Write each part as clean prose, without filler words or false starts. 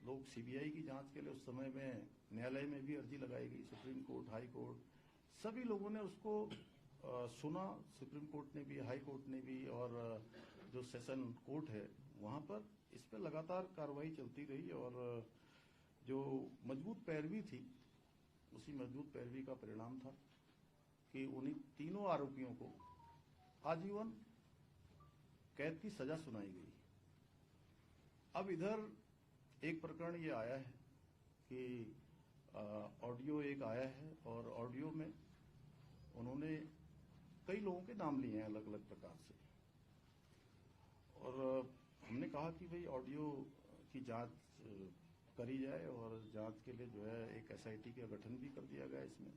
लोग सीबीआई की जांच के लिए उस समय में न्यायालय में भी अर्जी लगाई गई, सुप्रीम कोर्ट, हाई कोर्ट, सभी लोगों ने उसको सुना। सुप्रीम कोर्ट ने भी, हाई कोर्ट ने भी, और जो सेशन कोर्ट है वहां पर इस पर लगातार कार्रवाई चलती रही। और जो मजबूत पैरवी थी, उसी मजबूत पैरवी का परिणाम था कि उन्हीं तीनों आरोपियों को आजीवन कैद की सजा सुनाई गई। अब इधर एक प्रकरण ये आया है कि ऑडियो एक आया है और ऑडियो में उन्होंने कई लोगों के नाम लिए हैं अलग अलग प्रकार से। और हमने कहा कि भाई ऑडियो की जांच करी जाए और जांच के लिए जो है एक एसआईटी का गठन भी कर दिया गया इसमें।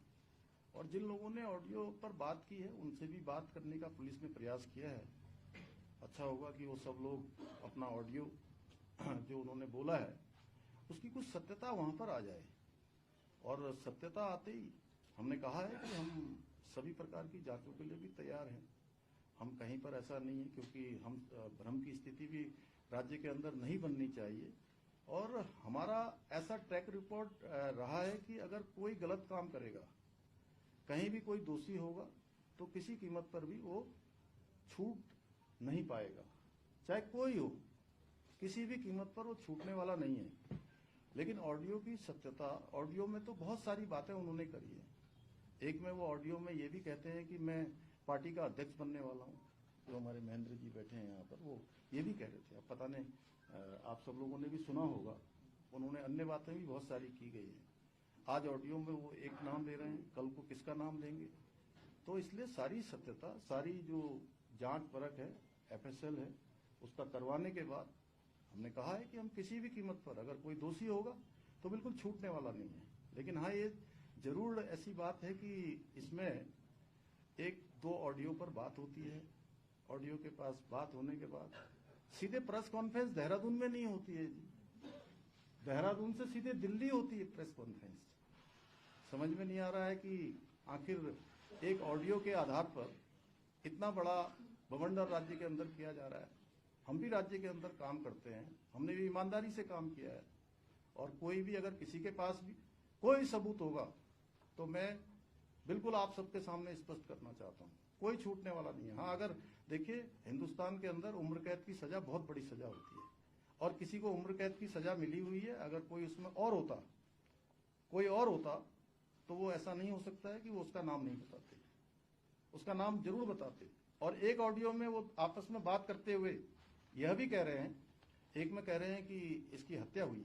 और जिन लोगों ने ऑडियो पर बात की है उनसे भी बात करने का पुलिस ने प्रयास किया है। अच्छा होगा कि वो सब लोग अपना ऑडियो जो उन्होंने बोला है उसकी कुछ सत्यता वहां पर आ जाए। और सत्यता आते ही हमने कहा है कि हम सभी प्रकार की जांचों के लिए भी तैयार हैं। हम कहीं पर ऐसा नहीं है, क्योंकि हम भ्रम की स्थिति भी राज्य के अंदर नहीं बननी चाहिए। और हमारा ऐसा ट्रैक रिपोर्ट रहा है कि अगर कोई गलत काम करेगा, कहीं भी कोई दोषी होगा, तो किसी कीमत पर भी वो छूट नहीं पाएगा, चाहे कोई हो, किसी भी कीमत पर वो छूटने वाला नहीं है। लेकिन ऑडियो की सत्यता, ऑडियो में तो बहुत सारी बातें उन्होंने करी है। एक में वो ऑडियो में ये भी कहते हैं कि मैं पार्टी का अध्यक्ष बनने वाला हूँ। जो हमारे महेंद्र जी बैठे हैं यहाँ पर, वो ये भी कह रहे थे। अब पता नहीं, आप सब लोगों ने भी सुना होगा, उन्होंने अन्य बातें भी बहुत सारी की गई हैं। आज ऑडियो में वो एक नाम ले रहे हैं, कल को किसका नाम लेंगे। तो इसलिए सारी सत्यता, सारी जो जांच परख है, एफएसएल है, उसका करवाने के बाद हमने कहा है कि हम किसी भी कीमत पर अगर कोई दोषी होगा तो बिल्कुल छूटने वाला नहीं है। लेकिन हाँ, ये जरूर ऐसी बात है कि इसमें एक दो ऑडियो पर बात होती है। ऑडियो के पास बात होने के बाद सीधे प्रेस कॉन्फ्रेंस देहरादून में नहीं होती है जी, देहरादून से सीधे दिल्ली होती है प्रेस कॉन्फ्रेंस। समझ में नहीं आ रहा है कि आखिर एक ऑडियो के आधार पर इतना बड़ा बवंडर राज्य के अंदर किया जा रहा है। हम भी राज्य के अंदर काम करते हैं, हमने भी ईमानदारी से काम किया है। और कोई भी अगर किसी के पास भी कोई सबूत होगा तो मैं बिल्कुल आप सबके सामने स्पष्ट करना चाहता हूं, कोई छूटने वाला नहीं है। हाँ, अगर देखिए, हिंदुस्तान के अंदर उम्र कैद की सजा बहुत बड़ी सजा होती है, और किसी को उम्र कैद की सजा मिली हुई है, अगर कोई उसमें और होता, कोई और होता, तो वो ऐसा नहीं हो सकता है कि वो उसका नाम नहीं बताते, उसका नाम जरूर बताते। और एक ऑडियो में वो आपस में बात करते हुए यह भी कह रहे हैं, एक में कह रहे हैं कि इसकी हत्या हुई है,